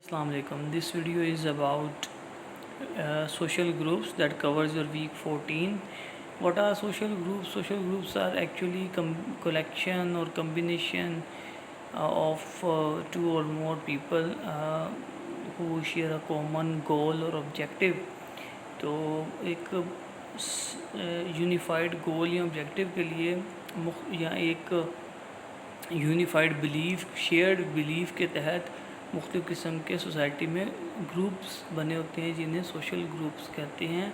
Assalamu alaikum. This video is about social groups that covers your week 14. What are social groups? Social groups are actually collection or combination of two or more people who share a common goal or objective. تو ایک unified گول یا objective کے لیے یا ایک unified belief shared belief کے تحت مختلف قسم کے سوسائٹی میں گروپس بنے ہوتے ہیں جنہیں سوشل گروپس کہتے ہیں،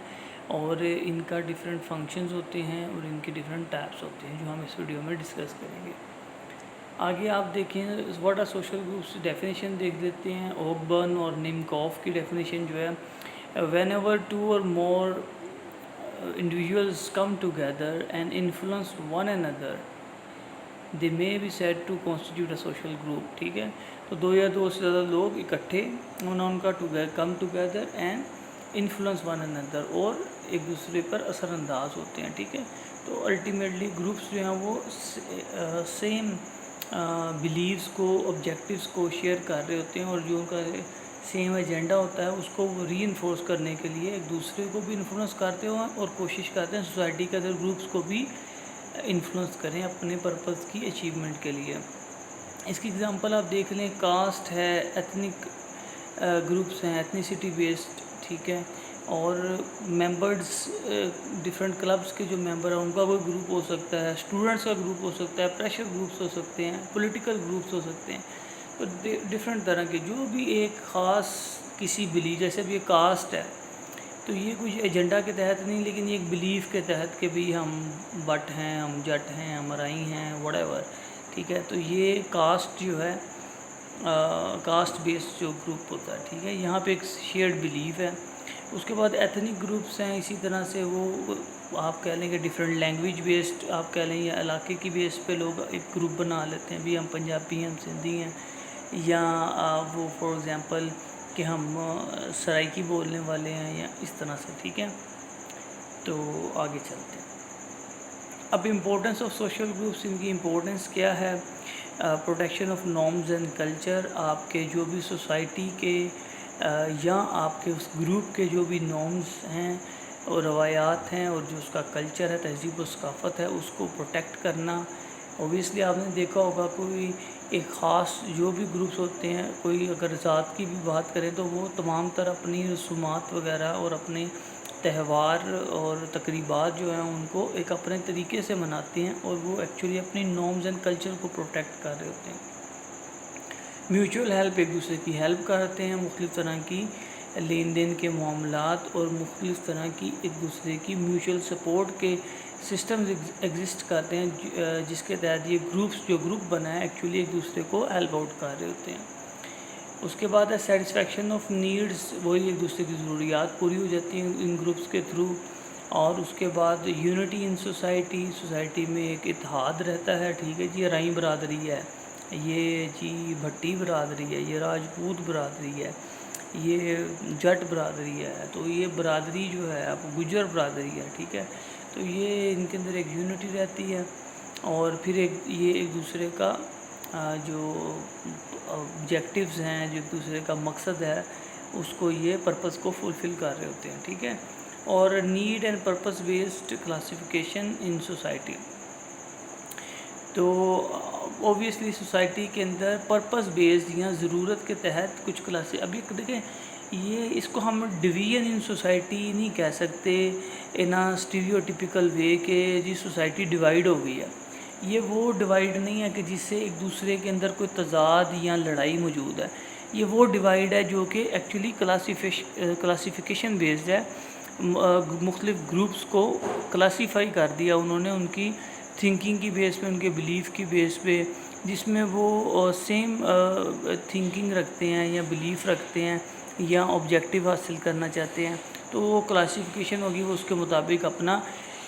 اور ان کا ڈفرینٹ فنکشنز ہوتے ہیں اور ان کے ڈفرینٹ ٹائپس ہوتے ہیں جو ہم اس ویڈیو میں ڈسکس کریں گے۔ آگے آپ دیکھیں what are social groups, definition دیکھ لیتے ہیں۔ اوکبرن اور نیمکوف کی ڈیفینیشن جو ہے، وین ایور ٹو اور مور individuals come together and influence one another they may be said to constitute a social group۔ ٹھیک ہے، تو دو یا دو سے زیادہ لوگ اکٹھے ہونا ان کا come together and influence one another، اور ایک دوسرے پر اثر انداز ہوتے ہیں۔ ٹھیک ہے، تو الٹیمیٹلی گروپس جو ہیں وہ سیم بلیوز کو آبجیکٹیوز کو شیئر کر رہے ہوتے ہیں، اور جو ان کا سیم ایجنڈا ہوتا ہے اس کو وہ ری انفورس کرنے کے لیے ایک دوسرے کو بھی انفلوئنس کرتے ہیں اور کوشش کرتے ہیں سوسائٹی کے ادر گروپس کو بھی انفلوئنس کریں اپنے پرپز کی اچیومنٹ کے لیے۔ اس کی اگزامپل آپ دیکھ لیں، کاسٹ ہے، ایتھنک گروپس ہیں، ایتھنیسٹی بیسڈ، ٹھیک ہے، اور ممبرز ڈفرینٹ کلبس کے جو ممبر ہیں ان کا کوئی گروپ ہو سکتا ہے، اسٹوڈنٹس کا گروپ ہو سکتا ہے، پریشر گروپس ہو سکتے ہیں، پولیٹیکل گروپس ہو سکتے ہیں، تو ڈفرینٹ طرح کے جو بھی ایک خاص کسی بلیف، جیسے بھی یہ کاسٹ ہے تو یہ کچھ ایجنڈا کے تحت نہیں، لیکن یہ ایک بلیف کے تحت کہ بھی ہم بٹ ہیں، ہم جٹ ہیں، ہم رائی ہیں، وٹ ایور، ٹھیک ہے، تو یہ کاسٹ جو ہے کاسٹ بیسڈ جو گروپ ہوتا ہے، ٹھیک ہے، یہاں پہ ایک شیئرڈ بلیف ہے۔ اس کے بعد ایتھنک گروپس ہیں، اسی طرح سے وہ آپ کہہ لیں کہ ڈفرینٹ لینگویج بیسڈ آپ کہہ لیں یا علاقے کی بیس پہ لوگ ایک گروپ بنا لیتے ہیں، بھی ہم پنجابی ہیں، ہم سندھی ہیں، یا وہ فار ایگزامپل کہ ہم سرائکی بولنے والے ہیں، یا اس طرح سے، ٹھیک ہے۔ تو آگے چلتے ہیں۔ اب امپورٹنس آف سوشل گروپس، ان کی امپورٹنس کیا ہے؟ Protection of norms and culture, آپ کے جو بھی سوسائٹی کے یا آپ کے اس گروپ کے جو بھی نارمز ہیں اور روایات ہیں اور جو اس کا کلچر ہے، تہذیب و ثقافت ہے، اس کو پروٹیکٹ کرنا۔ اوبیسلی آپ نے دیکھا ہوگا کوئی ایک خاص جو بھی گروپس ہوتے ہیں، کوئی اگر ذات کی بھی بات کریں تو وہ تمام تر اپنی رسومات وغیرہ اور اپنے تہوار اور تقریبات جو ہیں ان کو ایک اپنے طریقے سے مناتے ہیں، اور وہ ایکچولی اپنی نارمز اینڈ کلچر کو پروٹیکٹ کر رہے ہوتے ہیں۔ میوچول ہیلپ، ایک دوسرے کی ہیلپ کرتے ہیں، مختلف طرح کی لین دین کے معاملات اور مختلف طرح کی ایک دوسرے کی میوچول سپورٹ کے سسٹمز ایگزسٹ کرتے ہیں، جس کے تحت یہ گروپس جو گروپ بنا ہے ایکچولی ایک دوسرے کو ہیلپ آؤٹ کر رہے ہوتے ہیں۔ اس کے بعد ہے سیٹسفیکشن آف نیڈس، وہی ایک دوسرے کی ضروریات پوری ہو جاتی ہیں ان گروپس کے تھرو۔ اور اس کے بعد یونٹی ان سوسائٹی، سوسائٹی میں ایک اتحاد رہتا ہے، ٹھیک ہے جی، رائی برادری ہے، یہ جی بھٹی برادری ہے، یہ راجپوت برادری ہے، یہ جٹ برادری ہے، تو یہ برادری جو ہے اب گجر برادری ہے، ٹھیک ہے، تو یہ ان کے اندر ایک یونٹی رہتی ہے، اور پھر یہ ایک دوسرے کا جو آبجیکٹیوز ہیں، جو ایک دوسرے کا مقصد ہے، اس کو یہ پرپس کو فلفل کر رہے ہوتے ہیں، ٹھیک ہے۔ اور need and purpose based classification in society, تو اوبیسلی سوسائٹی کے اندر پرپس بیسڈ یا ضرورت کے تحت کچھ اب یہ دیکھیں، یہ اس کو ہم ڈویژن ان سوسائٹی نہیں کہہ سکتے ان اسٹیریوٹیپیکل وے کہ جی سوسائٹی ڈیوائیڈ ہو گئی ہے۔ یہ وہ ڈیوائیڈ نہیں ہے کہ جس سے ایک دوسرے کے اندر کوئی تضاد یا لڑائی موجود ہے، یہ وہ ڈیوائیڈ ہے جو کہ ایکچولی کلاسیفیکیشن بیسڈ ہے۔ مختلف گروپس کو کلاسیفائی کر دیا انہوں نے ان کی تھنکنگ کی بیس پہ، ان کے بلیف کی بیس پہ، جس میں وہ سیم تھنکنگ رکھتے ہیں یا بلیف رکھتے ہیں یا آبجیکٹیو حاصل کرنا چاہتے ہیں، تو وہ کلاسیفیکیشن ہوگی، وہ اس کے مطابق اپنا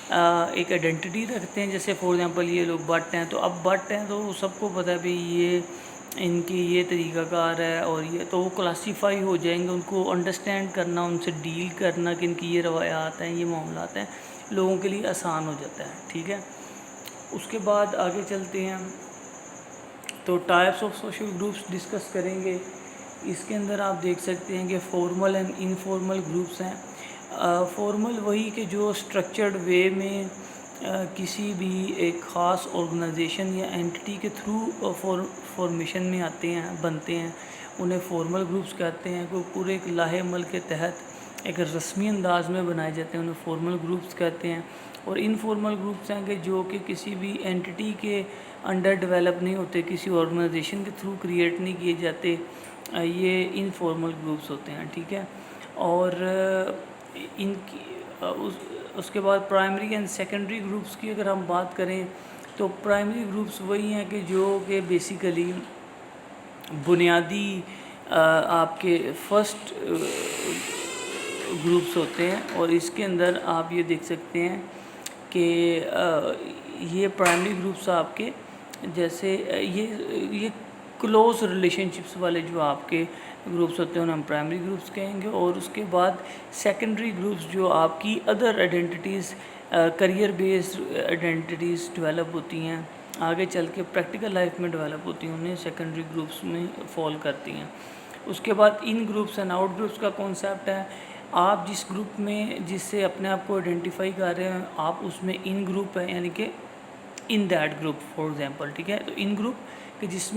ایک آئیڈینٹی رکھتے ہیں۔ جیسے فار ایگزامپل یہ لوگ بٹ ہیں، تو اب بٹ ہیں تو سب کو پتہ ہے بھی یہ ان کی یہ طریقہ کار ہے، اور یہ تو وہ کلاسیفائی ہو جائیں گے، ان کو انڈرسٹینڈ کرنا، ان سے ڈیل کرنا کہ ان کی یہ روایات ہیں، یہ معاملات ہیں، لوگوں کے لیے آسان ہو جاتا ہے، ٹھیک ہے۔ اس کے بعد آگے چلتے ہیں تو types of social groups discuss کریں گے۔ اس کے اندر آپ دیکھ سکتے ہیں کہ فارمل اینڈ انفارمل گروپس ہیں. فارمل وہی کہ جو اسٹرکچرڈ وے میں کسی بھی ایک خاص آرگنائزیشن یا اینٹی کے تھرو فارمیشن میں آتے ہیں، بنتے ہیں، انہیں فارمل گروپس کہتے ہیں. کوئی پورے ایک لاہے عمل کے تحت ایک رسمی انداز میں بنائے جاتے ہیں، انہیں فارمل گروپس کہتے ہیں. اور انفارمل گروپس ہیں کہ جو کہ کسی بھی اینٹی کے انڈر ڈیولپ نہیں ہوتے، کسی آرگنائزیشن کے تھرو کریٹ نہیں کیے جاتے، یہ انفارمل گروپس ہوتے ہیں. ٹھیک ہے. اور ان کی اس کے بعد پرائمری اینڈ سیکنڈری گروپس کی اگر ہم بات کریں تو پرائمری گروپس وہی ہیں کہ جو کہ بیسیکلی بنیادی آپ کے فرسٹ گروپس ہوتے ہیں. اور اس کے اندر آپ یہ دیکھ سکتے ہیں کہ یہ پرائمری گروپس آپ کے جیسے یہ کلوز ریلیشن شپس والے جو آپ کے گروپس ہوتے ہیں انہیں ہم پرائمری گروپس کہیں گے. اور اس کے بعد سیکنڈری گروپس جو آپ کی other identities, career based identities develop ہوتی ہیں، آگے چل کے پریکٹیکل لائف میں ڈیولپ ہوتی ہیں، انہیں سیکنڈری گروپس میں فال کرتی ہیں. اس کے بعد ان گروپس اینڈ آؤٹ گروپس کا کانسیپٹ ہے. آپ جس گروپ میں جس سے اپنے آپ کو آئیڈینٹیفائی کر رہے ہیں آپ اس میں ان گروپ ہے، یعنی کہ in that group for example. ٹھیک ہے. تو ان گروپ کہ جس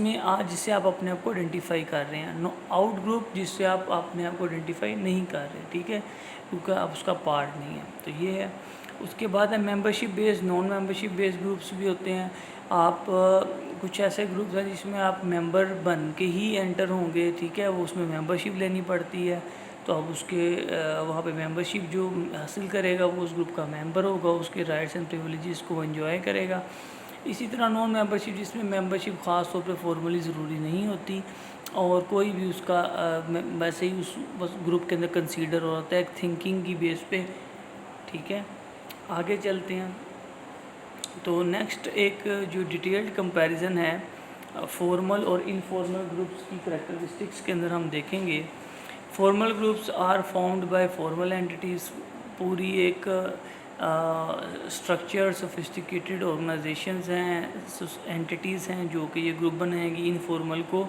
سے آپ اپنے آپ کو آئیڈینٹیفائی کر رہے ہیں. نو آؤٹ گروپ جس سے آپ اپنے آپ کو آئیڈینٹیفائی نہیں کر رہے. ٹھیک ہے. کیونکہ آپ اس کا پارٹ نہیں ہے. تو یہ ہے. اس کے بعد ہے ممبرشپ بیس. نان ممبرشپ بیس گروپس بھی ہوتے ہیں. آپ کچھ ایسے گروپس ہیں جس میں آپ ممبر بن کے ہی انٹر ہوں گے. ٹھیک ہے. وہ اس میں ممبرشپ لینی پڑتی ہے. تو اب اس کے وہاں پہ ممبرشپ جو حاصل کرے گا وہ اس گروپ کا ممبر ہوگا، اس کے رائٹس اینڈ پریویلیجز کو انجوائے کرے گا. اسی طرح نان ممبرشپ جس میں ممبرشپ خاص طور پہ فارملی ضروری نہیں ہوتی اور کوئی بھی اس کا ویسے ہی اس گروپ کے اندر کنسیڈر ہوتا ہے ایک تھنکنگ کی بیس پہ. ٹھیک ہے. آگے چلتے ہیں. تو نیکسٹ ایک جو ڈیٹیلڈ کمپیریزن ہے فارمل اور انفارمل گروپس کی کریکٹرسٹکس کے اندر ہم دیکھیں گے. Formal groups are formed by formal entities. پوری ایک اسٹرکچر سوفسٹیکیٹڈ آرگنائزیشنز ہیں، اینٹیٹیز ہیں جو کہ یہ گروپ بنائیں گی. انفارمل کو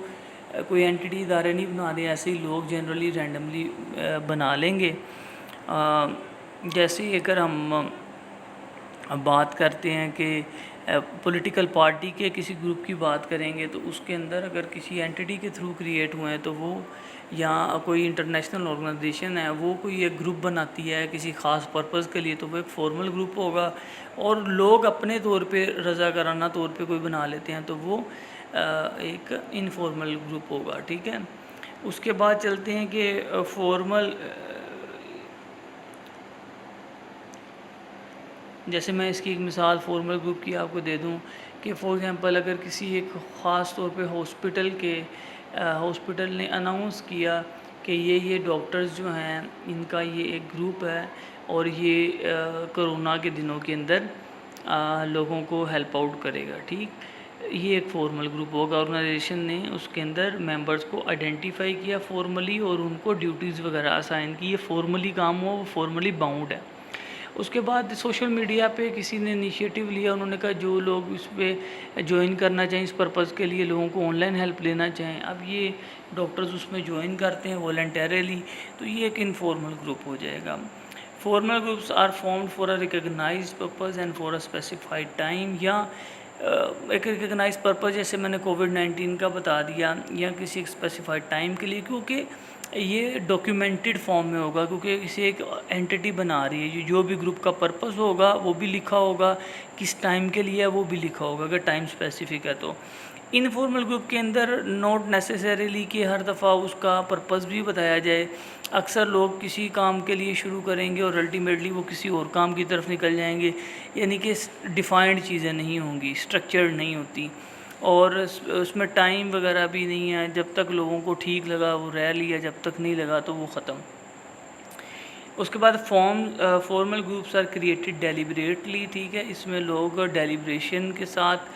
کوئی اینٹی ادارے نہیں بنا دیں، ایسے ہی لوگ جنرلی رینڈملی بنا لیں گے. جیسے اگر ہم بات کرتے ہیں کہ پولیٹیکل پارٹی کے کسی گروپ کی بات کریں گے تو اس کے اندر اگر کسی اینٹی کے تھرو کریٹ ہوئے ہیں تو وہ یا کوئی انٹرنیشنل آرگنائزیشن ہے وہ کوئی ایک گروپ بناتی ہے کسی خاص پرپز کے لیے تو وہ ایک فارمل گروپ ہوگا. اور لوگ اپنے طور پہ رضاکارانہ طور پہ کوئی بنا لیتے ہیں تو وہ ایک انفارمل گروپ ہوگا. ٹھیک ہے. اس کے بعد چلتے ہیں کہ فارمل، جیسے میں اس کی ایک مثال فارمل گروپ کی آپ کو دے دوں کہ فار ایگزامپل اگر کسی ایک خاص طور پہ ہاسپٹل نے اناؤنس کیا کہ یہ ڈاکٹرز جو ہیں ان کا یہ ایک گروپ ہے اور یہ کرونا کے دنوں کے اندر لوگوں کو ہیلپ آؤٹ کرے گا. ٹھیک. یہ ایک فارمل گروپ ہوگا. آرگنائزیشن نے اس کے اندر ممبرز کو آئیڈینٹیفائی کیا فارملی اور ان کو ڈیوٹیز وغیرہ اسائن کی. یہ فارملی کام ہو، وہ فارملی باؤنڈ ہے. اس کے بعد سوشل میڈیا پہ کسی نے انیشیٹو لیا، انہوں نے کہا جو لوگ اس پہ جوائن کرنا چاہیں اس پرپز کے لیے لوگوں کو آن لائن ہیلپ لینا چاہیں، اب یہ ڈاکٹرز اس میں جوائن کرتے ہیں والنٹیرلی، تو یہ ایک انفارمل گروپ ہو جائے گا. Formal groups are formed for a recognized purpose and for a specified time. یا ایک ریکگنائز پرپز جیسے میں نے کووڈ-19 کا بتا دیا، یا کسی ایک اسپیسیفائڈ ٹائم کے لیے، کیونکہ یہ ڈاکیومنٹڈ فارم میں ہوگا کیونکہ اسے ایک اینٹی بنا رہی ہے. جو بھی گروپ کا پرپز ہوگا وہ بھی لکھا ہوگا، کس ٹائم کے لیے وہ بھی لکھا ہوگا اگر ٹائم اسپیسیفک ہے تو. انفارمل گروپ کے اندر ناٹ نیسیسریلی کہ ہر دفعہ اس کا پرپز بھی بتایا جائے. اکثر لوگ کسی کام کے لیے شروع کریں گے اور الٹیمیٹلی وہ کسی اور کام کی طرف نکل جائیں گے، یعنی کہ ڈیفائنڈ چیزیں نہیں ہوں گی، اسٹرکچرڈ نہیں ہوتی، اور اس میں ٹائم وغیرہ بھی نہیں ہے. جب تک لوگوں کو ٹھیک لگا وہ رہ لیا، جب تک نہیں لگا تو وہ ختم. اس کے بعد formal groups are created deliberately. ٹھیک ہے. اس میں لوگ ڈیلیبریشن کے ساتھ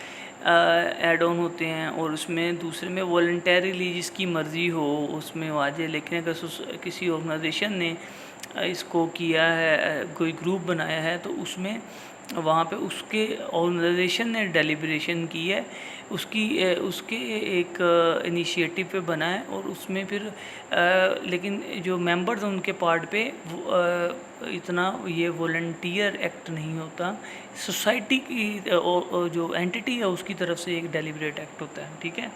ایڈ آن ہوتے ہیں، اور اس میں دوسرے میں والنٹیریلی جس کی مرضی ہو اس میں واجہ. لیکن اگر کسی آرگنائزیشن نے اس کو کیا ہے، کوئی گروپ بنایا ہے، تو اس میں وہاں پہ اس کے آرگنائزیشن نے ڈیلیبریشن کی ہے، اس کے ایک انیشیٹو پہ بنا ہے، اور اس میں پھر لیکن جو ممبرز ہیں ان کے پارٹ پہ اتنا یہ والنٹیئر ایکٹ نہیں ہوتا، سوسائٹی کی جو اینٹی ہے اس کی طرف سے ایک ڈیلیبریٹ ایکٹ ہوتا ہے، ٹھیک ہے۔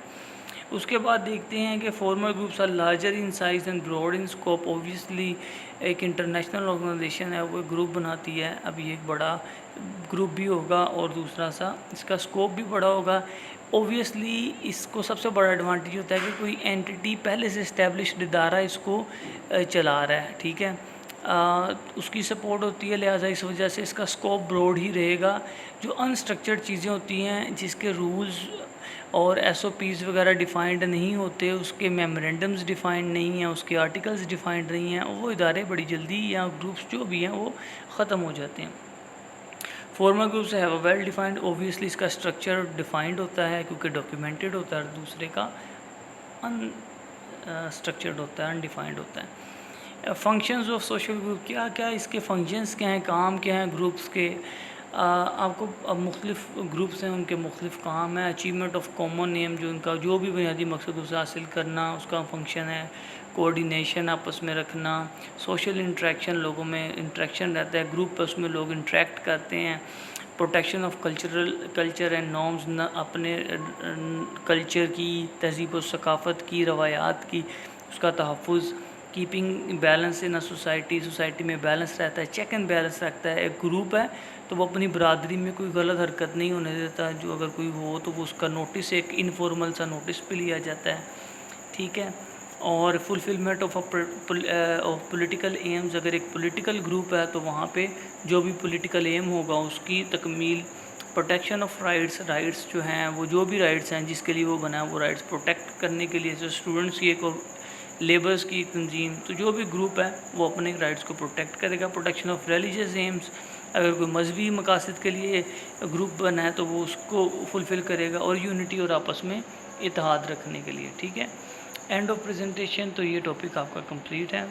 اس کے بعد دیکھتے ہیں کہ formal groups are larger in size and broad in scope, obviously ایک انٹرنیشنل آرگنائزیشن ہے وہ گروپ بناتی ہے، اب یہ ایک بڑا گروپ بھی ہوگا اور دوسرا سا اس کا اسکوپ بھی بڑا ہوگا۔ اوبویسلی اس کو سب سے بڑا ایڈوانٹیج ہوتا ہے کہ کوئی اینٹی پہلے سے اسٹیبلشڈ ادارہ اس کو چلا رہا ہے، ٹھیک ہے، اس کی سپورٹ ہوتی ہے، لہٰذا اس وجہ سے اس کا اسکوپ براڈ ہی رہے گا۔ جو انسٹرکچرڈ چیزیں ہوتی ہیں جس کے رولز اور ایس او پیز وغیرہ ڈیفائنڈ نہیں ہوتے، اس کے میمورینڈمز ڈیفائنڈ نہیں ہیں، اس کے آرٹیکلز ڈیفائنڈ نہیں ہیں، وہ ادارے بڑی جلدی یا گروپس جو بھی ہیں وہ ختم ہو جاتے ہیں۔ Formal groups have a well defined, obviously اس کا اسٹرکچر ڈیفائنڈ ہوتا ہے کیونکہ ڈاکیومنٹڈ ہوتا ہے، دوسرے کا ان اسٹرکچرڈ ہوتا ہے، انڈیفائنڈ ہوتا ہے۔ فنکشنز آف سوشل گروپ، کیا اس کے فنکشنز کیا ہیں، کام کیا ہیں گروپس کے؟ آپ کو مختلف گروپس ہیں، ان کے مختلف کام ہیں۔ اچیومنٹ آف کامن ایم، جو ان کا جو بھی بنیادی مقصد اسے حاصل کرنا، اس کا فنکشن ہے۔ کوآرڈینیشن، آپس میں رکھنا۔ سوشل انٹریکشن، لوگوں میں انٹریکشن رہتا ہے، گروپ پہ اس میں لوگ انٹریکٹ کرتے ہیں۔ Protection of culture and norms, اپنے کلچر کی، تہذیب و ثقافت کی، روایات کی اس کا تحفظ۔ کیپنگ بیلنس ان سوسائٹی میں بیلنس رہتا ہے، چیک اینڈ بیلنس رکھتا ہے۔ ایک گروپ ہے تو وہ اپنی برادری میں کوئی غلط حرکت نہیں ہونے دیتا، جو اگر کوئی ہو تو وہ اس کا نوٹس، ایک انفارمل سا نوٹس پہ لیا جاتا ہے، ٹھیک ہے۔ اور فلفلمنٹ آف پولیٹیکل ایمز، اگر ایک پولیٹیکل گروپ ہے تو وہاں پہ جو بھی پولیٹیکل ایم ہوگا اس کی تکمیل۔ پروٹیکشن آف رائٹس جو ہیں، وہ جو بھی رائٹس ہیں جس کے لیے وہ بنا ہے وہ رائٹس پروٹیکٹ کرنے کے لیے، جو اسٹوڈنٹس کی ایک اور لیبرز کی تنظیم، تو جو بھی گروپ ہے وہ اپنے رائٹس کو پروٹیکٹ کرے گا۔ پروٹیکشن آف ریلیجیس ایمز، اگر کوئی مذہبی مقاصد کے لیے گروپ بنا ہے تو وہ اس کو فلفل کرے گا، اور یونٹی اور آپس میں اتحاد رکھنے کے لیے، ٹھیک ہے۔ اینڈ آف پریزنٹیشن، تو یہ ٹاپک آپ کا کمپلیٹ ہے۔